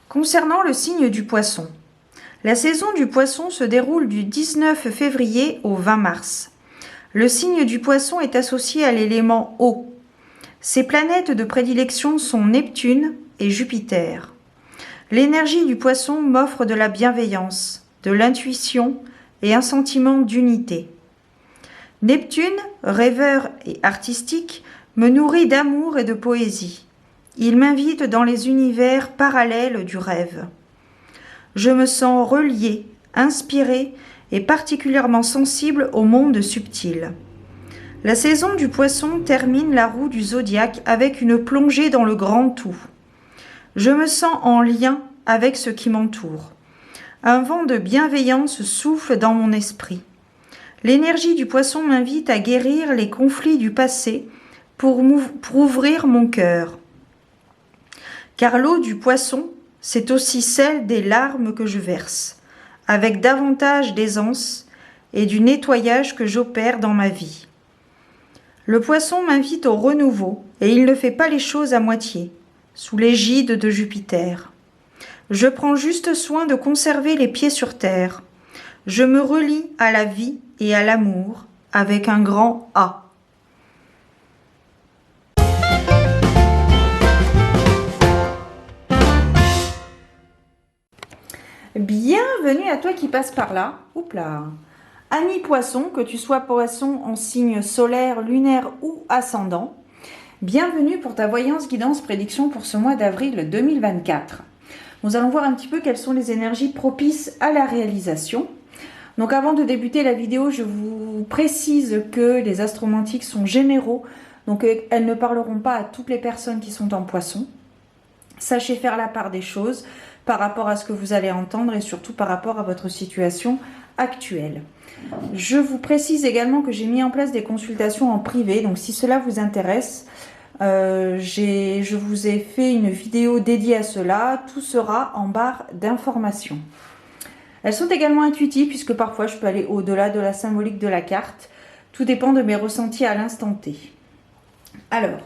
Concernant le signe du Poisson, la saison du Poisson se déroule du 19 février au 20 mars. Le signe du Poisson est associé à l'élément eau. Ses planètes de prédilection sont Neptune et Jupiter. L'énergie du Poisson m'offre de la bienveillance, de l'intuition et un sentiment d'unité. Neptune, rêveur et artistique, me nourrit d'amour et de poésie. Il m'invite dans les univers parallèles du rêve. Je me sens reliée, inspirée et particulièrement sensible au monde subtil. La saison du Poisson termine la roue du zodiaque avec une plongée dans le grand tout. Je me sens en lien avec ce qui m'entoure. Un vent de bienveillance souffle dans mon esprit. L'énergie du Poisson m'invite à guérir les conflits du passé pour ouvrir mon cœur. Car l'eau du Poisson, c'est aussi celle des larmes que je verse, avec davantage d'aisance et du nettoyage que j'opère dans ma vie. Le Poisson m'invite au renouveau et il ne fait pas les choses à moitié, sous l'égide de Jupiter. Je prends juste soin de conserver les pieds sur terre. Je me relie à la vie et à l'amour avec un grand A. Bienvenue à toi qui passe par là. Oups là. Ami Poisson, que tu sois Poisson en signe solaire, lunaire ou ascendant, bienvenue pour ta voyance, guidance, prédiction pour ce mois d'avril 2024. Nous allons voir un petit peu quelles sont les énergies propices à la réalisation. Donc avant de débuter la vidéo, je vous précise que les astromantiques sont généraux, donc elles ne parleront pas à toutes les personnes qui sont en Poisson. Sachez faire la part des choses par rapport à ce que vous allez entendre et surtout par rapport à votre situation actuelle. Je vous précise également que j'ai mis en place des consultations en privé, donc si cela vous intéresse, je vous ai fait une vidéo dédiée à cela, tout sera en barre d'informations. Elles sont également intuitives puisque parfois je peux aller au-delà de la symbolique de la carte, tout dépend de mes ressentis à l'instant T. Alors,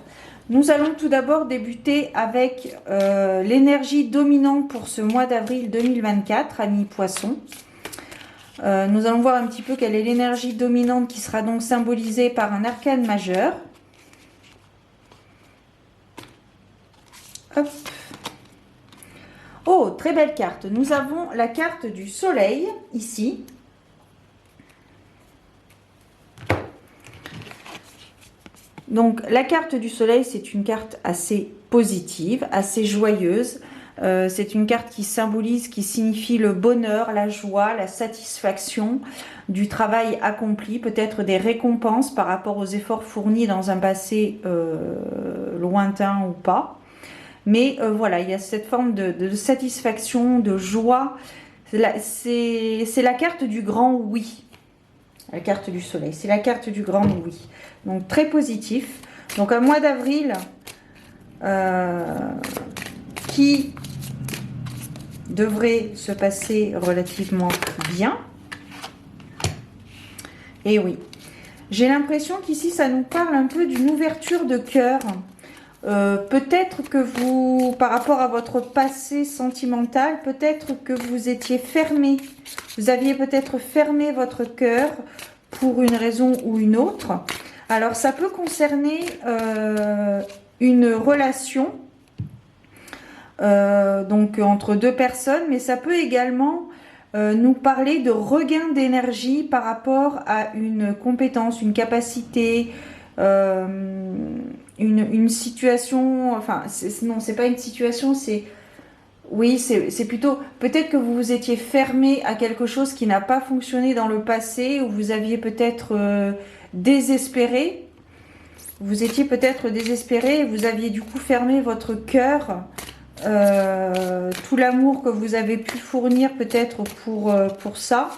nous allons tout d'abord débuter avec l'énergie dominante pour ce mois d'avril 2024, amis Poissons. Nous allons voir un petit peu quelle est l'énergie dominante qui sera donc symbolisée par un arcane majeur. Hop. Oh, très belle carte. Nous avons la carte du soleil ici. Donc la carte du soleil, c'est une carte assez positive, assez joyeuse. C'est une carte qui symbolise, qui signifie le bonheur, la joie, la satisfaction du travail accompli, peut-être des récompenses par rapport aux efforts fournis dans un passé lointain ou pas. Mais voilà, il y a cette forme de satisfaction, de joie. C'est la carte du grand oui. La carte du soleil, c'est la carte du grand oui. Donc très positif. Donc un mois d'avril qui devrait se passer relativement bien. Et oui, j'ai l'impression qu'ici ça nous parle un peu d'une ouverture de cœur. Peut-être que vous, par rapport à votre passé sentimental, peut-être que vous étiez fermé. Vous aviez peut-être fermé votre cœur pour une raison ou une autre. Alors, ça peut concerner une relation donc entre deux personnes, mais ça peut également nous parler de regain d'énergie par rapport à une compétence, une capacité, une situation, enfin, non, c'est pas une situation, c'est... Oui, c'est plutôt... Peut-être que vous vous étiez fermé à quelque chose qui n'a pas fonctionné dans le passé, ou vous aviez peut-être désespéré. Vous étiez peut-être désespéré et vous aviez du coup fermé votre cœur. Tout l'amour que vous avez pu fournir peut-être pour ça.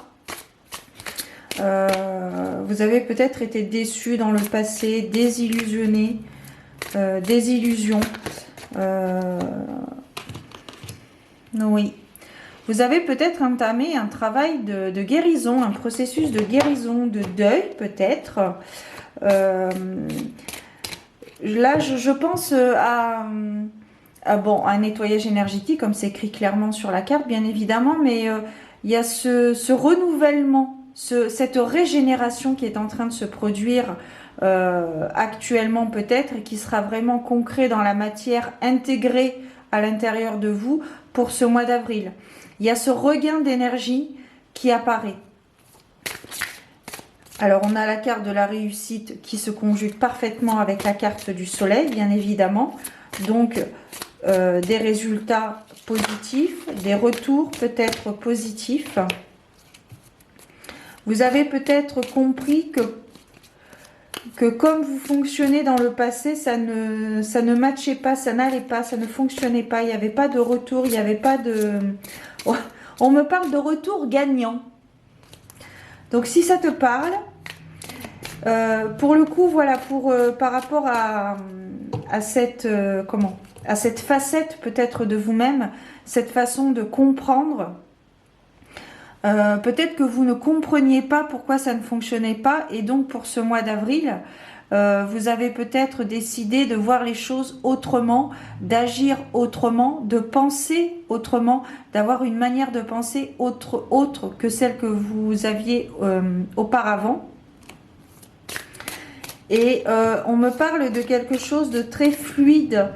Vous avez peut-être été déçu dans le passé, désillusionné, désillusion. Oui. Vous avez peut-être entamé un travail de guérison, un processus de guérison, de deuil peut-être. Là, je pense à bon, un nettoyage énergétique, comme c'est écrit clairement sur la carte, bien évidemment, mais il y a ce renouvellement, cette régénération qui est en train de se produire actuellement peut-être, et qui sera vraiment concret dans la matière, intégrée à l'intérieur de vous pour ce mois d'avril. Il y a ce regain d'énergie qui apparaît. Alors, on a la carte de la réussite qui se conjugue parfaitement avec la carte du soleil, bien évidemment. Donc, des résultats positifs, des retours peut-être positifs. Vous avez peut-être compris que comme vous fonctionnez dans le passé, ça ne matchait pas, ça n'allait pas, ça ne fonctionnait pas. Il n'y avait pas de retour, il n'y avait pas de... On me parle de retour gagnant. Donc, si ça te parle, pour le coup, voilà, par rapport à cette, à cette facette peut-être de vous-même, cette façon de comprendre, peut-être que vous ne compreniez pas pourquoi ça ne fonctionnait pas, et donc pour ce mois d'avril, vous avez peut-être décidé de voir les choses autrement, d'agir autrement, de penser autrement, d'avoir une manière de penser autre que celle que vous aviez auparavant. Et on me parle de quelque chose de très fluide.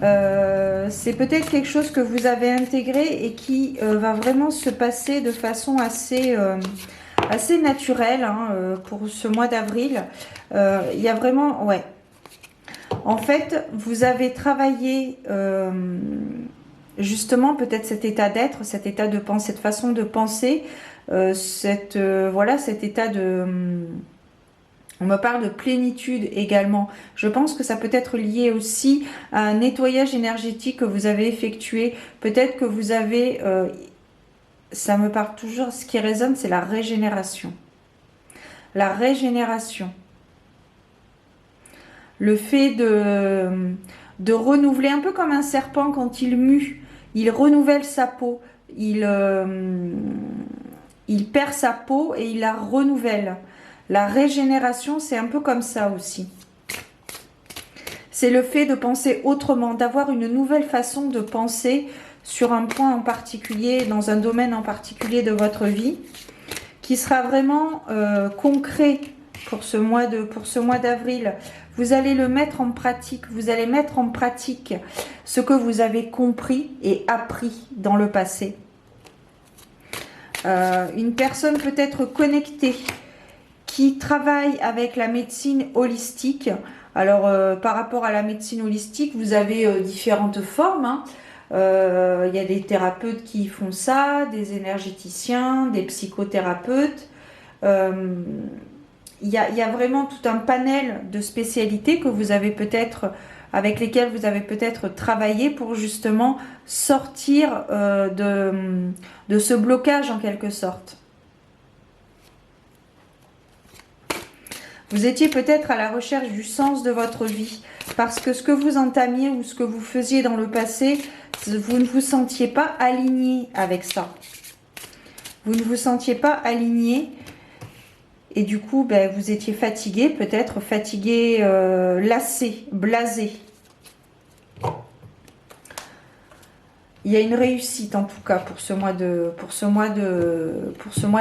C'est peut-être quelque chose que vous avez intégré et qui va vraiment se passer de façon assez naturelle, hein, pour ce mois d'avril. Il y a vraiment... Ouais. En fait, vous avez travaillé justement peut-être cet état d'être, cet état de pensée, cette façon de penser, voilà, cet état de... On me parle de plénitude également. Je pense que ça peut être lié aussi à un nettoyage énergétique que vous avez effectué. Peut-être que vous avez... ça me parle toujours, ce qui résonne, c'est la régénération. La régénération. Le fait de renouveler, un peu comme un serpent quand il mue. Il renouvelle sa peau. Il perd sa peau et il la renouvelle. La régénération, c'est un peu comme ça aussi. C'est le fait de penser autrement, d'avoir une nouvelle façon de penser sur un point en particulier, dans un domaine en particulier de votre vie, qui sera vraiment concret pour ce mois d'avril. Vous allez le mettre en pratique, vous allez mettre en pratique ce que vous avez compris et appris dans le passé. Une personne peut-être connectée, qui travaille avec la médecine holistique. Alors, par rapport à la médecine holistique, vous avez différentes formes, hein. Il y a des thérapeutes qui font ça, des énergéticiens, des psychothérapeutes. Il y a vraiment tout un panel de spécialités que vous avez peut-être, avec lesquelles vous avez peut-être travaillé pour justement sortir de ce blocage en quelque sorte. Vous étiez peut-être à la recherche du sens de votre vie, parce que ce que vous entamiez ou ce que vous faisiez dans le passé, vous ne vous sentiez pas aligné avec ça. Vous ne vous sentiez pas aligné et du coup, ben, vous étiez fatigué, peut-être fatigué, lassé, blasé. Il y a une réussite en tout cas pour ce mois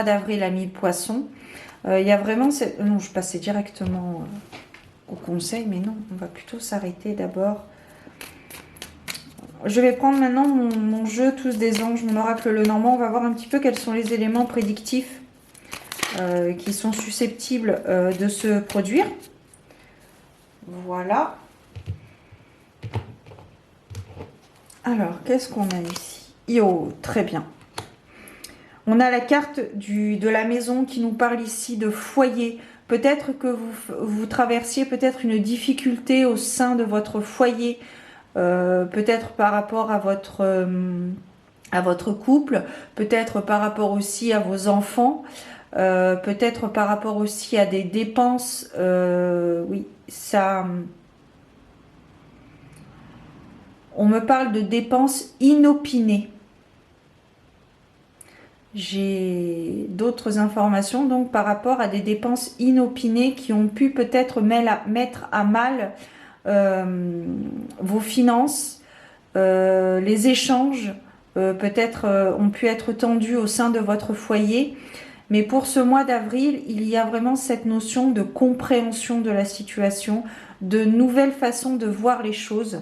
d'avril, ami Poisson. Il y a vraiment cette... Non, je passais directement au conseil, mais non, on va plutôt s'arrêter d'abord. Je vais prendre maintenant mon jeu Tous des anges, mon oracle le normand. On va voir un petit peu quels sont les éléments prédictifs qui sont susceptibles de se produire. Voilà. Alors, qu'est-ce qu'on a ici? Yo, très bien. On a la carte de la maison qui nous parle ici de foyer. Peut-être que vous traversiez peut-être une difficulté au sein de votre foyer, peut-être par rapport à votre couple, peut-être par rapport aussi à vos enfants, peut-être par rapport aussi à des dépenses. Oui, ça... On me parle de dépenses inopinées. J'ai d'autres informations donc par rapport à des dépenses inopinées qui ont pu peut-être mettre à mal vos finances, Les échanges peut-être ont pu être tendus au sein de votre foyer. Mais pour ce mois d'avril, il y a vraiment cette notion de compréhension de la situation, de nouvelles façons de voir les choses.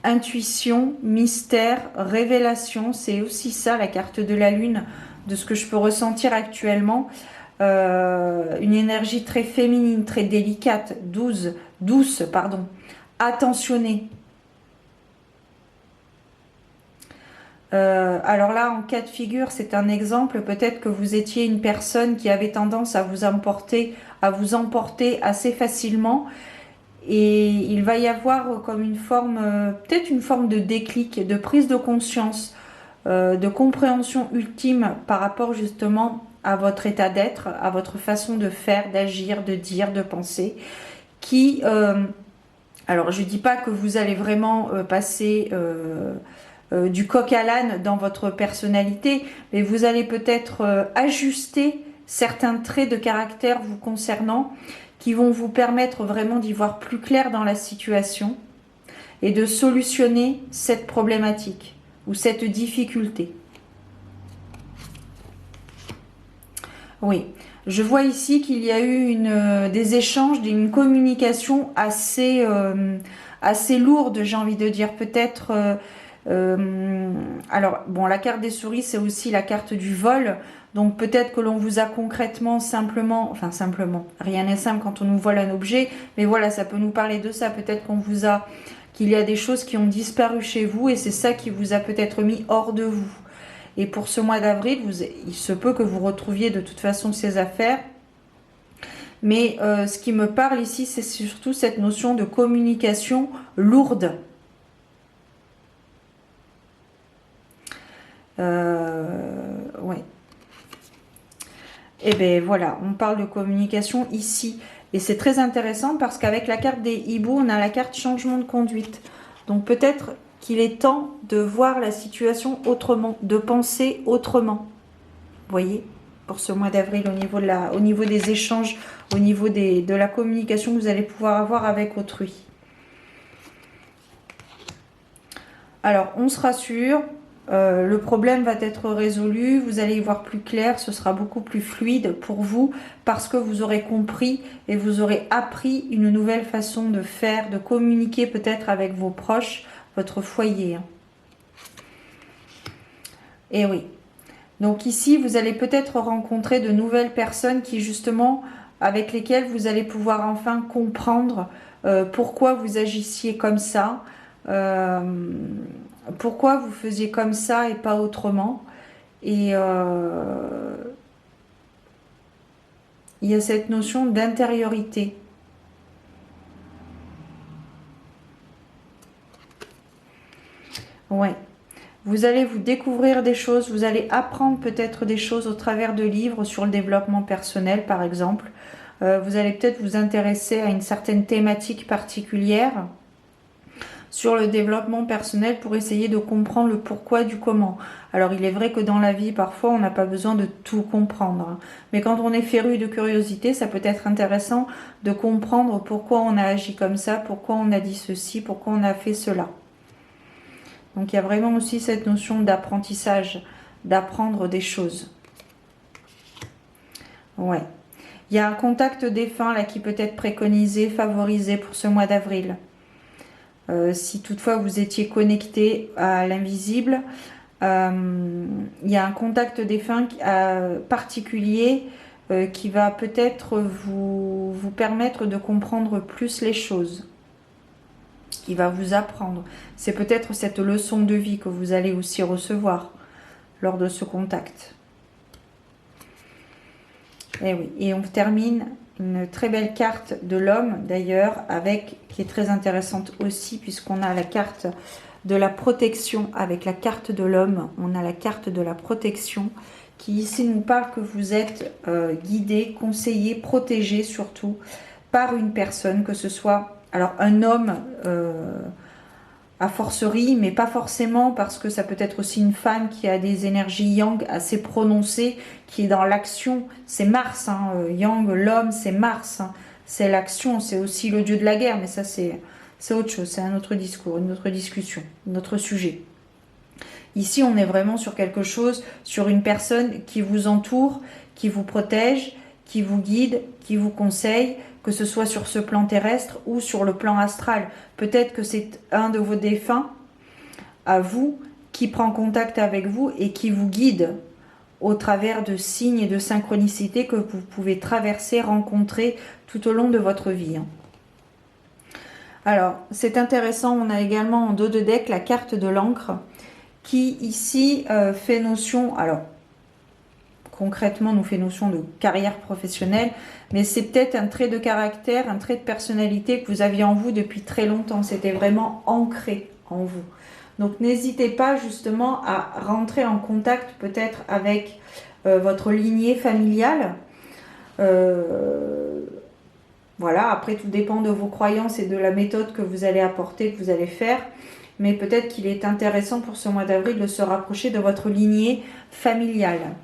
Intuition, mystère, révélation, c'est aussi ça la carte de la lune, de ce que je peux ressentir actuellement. Une énergie très féminine, très délicate, douce, pardon, attentionnée. Alors là, en cas de figure, c'est un exemple. Peut-être que vous étiez une personne qui avait tendance à vous emporter assez facilement. Et il va y avoir comme une forme, peut-être une forme de déclic, de prise de conscience, de compréhension ultime par rapport justement à votre état d'être, à votre façon de faire, d'agir, de dire, de penser, qui, alors je ne dis pas que vous allez vraiment passer du coq à l'âne dans votre personnalité, mais vous allez peut-être ajuster certains traits de caractère vous concernant qui vont vous permettre vraiment d'y voir plus clair dans la situation et de solutionner cette problématique ou cette difficulté. Oui, je vois ici qu'il y a eu des échanges, une communication assez lourde, j'ai envie de dire. Peut-être... alors, bon, la carte des souris, c'est aussi la carte du vol. Donc peut-être que l'on vous a concrètement, simplement, rien n'est simple quand on nous vole un objet, mais voilà, ça peut nous parler de ça. Peut-être qu'il y a des choses qui ont disparu chez vous et c'est ça qui vous a peut-être mis hors de vous. Et pour ce mois d'avril, il se peut que vous retrouviez de toute façon ces affaires. Mais ce qui me parle ici, c'est surtout cette notion de communication lourde. Ouais. Et bien voilà, on parle de communication ici. Et c'est très intéressant parce qu'avec la carte des hiboux, on a la carte changement de conduite. Donc peut-être qu'il est temps de voir la situation autrement, de penser autrement. Vous voyez, pour ce mois d'avril, au niveau des échanges, au niveau de la communication que vous allez pouvoir avoir avec autrui. Alors, on se rassure, le problème va être résolu, vous allez y voir plus clair, ce sera beaucoup plus fluide pour vous parce que vous aurez compris et vous aurez appris une nouvelle façon de faire, de communiquer peut-être avec vos proches, votre foyer. Et oui. Donc ici, vous allez peut-être rencontrer de nouvelles personnes qui justement, avec lesquelles vous allez pouvoir enfin comprendre pourquoi vous agissiez comme ça, pourquoi vous faisiez comme ça et pas autrement. Et il y a cette notion d'intériorité. Ouais. Vous allez vous découvrir des choses, vous allez apprendre peut-être des choses au travers de livres sur le développement personnel, par exemple. Vous allez peut-être vous intéresser à une certaine thématique particulière sur le développement personnel pour essayer de comprendre le pourquoi du comment. Alors il est vrai que dans la vie, parfois, on n'a pas besoin de tout comprendre. Mais quand on est féru de curiosité, ça peut être intéressant de comprendre pourquoi on a agi comme ça, pourquoi on a dit ceci, pourquoi on a fait cela. Donc il y a vraiment aussi cette notion d'apprentissage, d'apprendre des choses. Ouais. Il y a un contact défunt là qui peut être préconisé, favorisé pour ce mois d'avril. Si toutefois vous étiez connecté à l'invisible, il y a un contact défunt particulier qui va peut-être vous permettre de comprendre plus les choses, qui va vous apprendre. C'est peut-être cette leçon de vie que vous allez aussi recevoir lors de ce contact. Et oui, et on termine une très belle carte de l'homme d'ailleurs, qui est très intéressante aussi puisqu'on a la carte de la protection. Avec la carte de l'homme, on a la carte de la protection qui ici nous parle que vous êtes guidé, conseillé, protégé surtout par une personne, que ce soit alors un homme a fortiori, mais pas forcément, parce que ça peut être aussi une femme qui a des énergies yang assez prononcées, qui est dans l'action. C'est Mars, hein, yang, l'homme, c'est Mars. Hein. C'est l'action, c'est aussi le dieu de la guerre, mais ça c'est c'est autre chose, c'est un autre discours, une autre discussion, un autre sujet. Ici, on est vraiment sur quelque chose, sur une personne qui vous entoure, qui vous protège, qui vous guide, qui vous conseille, que ce soit sur ce plan terrestre ou sur le plan astral. Peut-être que c'est un de vos défunts, à vous, qui prend contact avec vous et qui vous guide au travers de signes et de synchronicités que vous pouvez traverser, rencontrer tout au long de votre vie. Alors, c'est intéressant, on a également en dos de deck la carte de l'encre qui ici fait notion, alors concrètement nous fait notion de carrière professionnelle, mais c'est peut-être un trait de caractère, un trait de personnalité que vous aviez en vous depuis très longtemps, c'était vraiment ancré en vous. Donc n'hésitez pas justement à rentrer en contact peut-être avec votre lignée familiale. Voilà, après tout dépend de vos croyances et de la méthode que vous allez apporter, que vous allez faire. Mais peut-être qu'il est intéressant pour ce mois d'avril de se rapprocher de votre lignée familiale.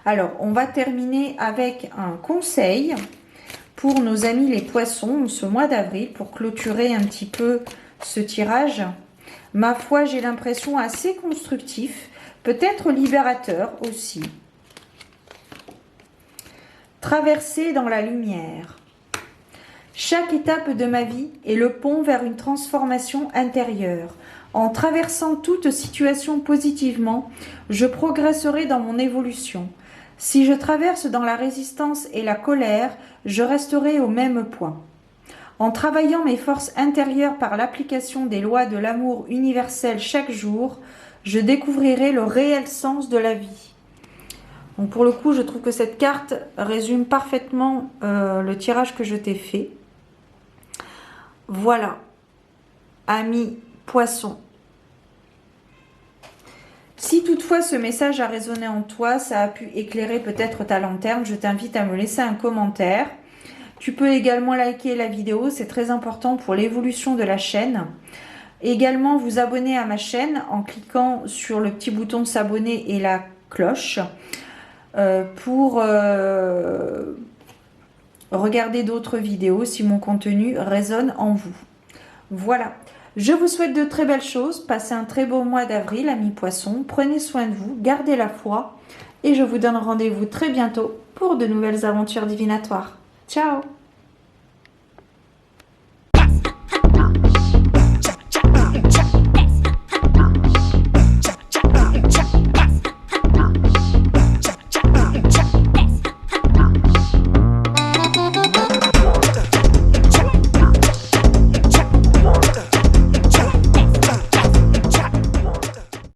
Alors, on va terminer avec un conseil pour nos amis les poissons ce mois d'avril, pour clôturer un petit peu ce tirage. Ma foi, j'ai l'impression assez constructif, peut-être libérateur aussi. Traverser dans la lumière. Chaque étape de ma vie est le pont vers une transformation intérieure. En traversant toute situation positivement, je progresserai dans mon évolution. Si je traverse dans la résistance et la colère, je resterai au même point. En travaillant mes forces intérieures par l'application des lois de l'amour universel chaque jour, je découvrirai le réel sens de la vie. Donc pour le coup, je trouve que cette carte résume parfaitement le tirage que je t'ai fait. Voilà, ami poisson. Si toutefois ce message a résonné en toi, ça a pu éclairer peut-être ta lanterne, je t'invite à me laisser un commentaire. Tu peux également liker la vidéo, c'est très important pour l'évolution de la chaîne. Également vous abonner à ma chaîne en cliquant sur le petit bouton s'abonner et la cloche pour regarder d'autres vidéos si mon contenu résonne en vous. Voilà, je vous souhaite de très belles choses, passez un très beau mois d'avril, amis poissons, prenez soin de vous, gardez la foi et je vous donne rendez-vous très bientôt pour de nouvelles aventures divinatoires. Ciao!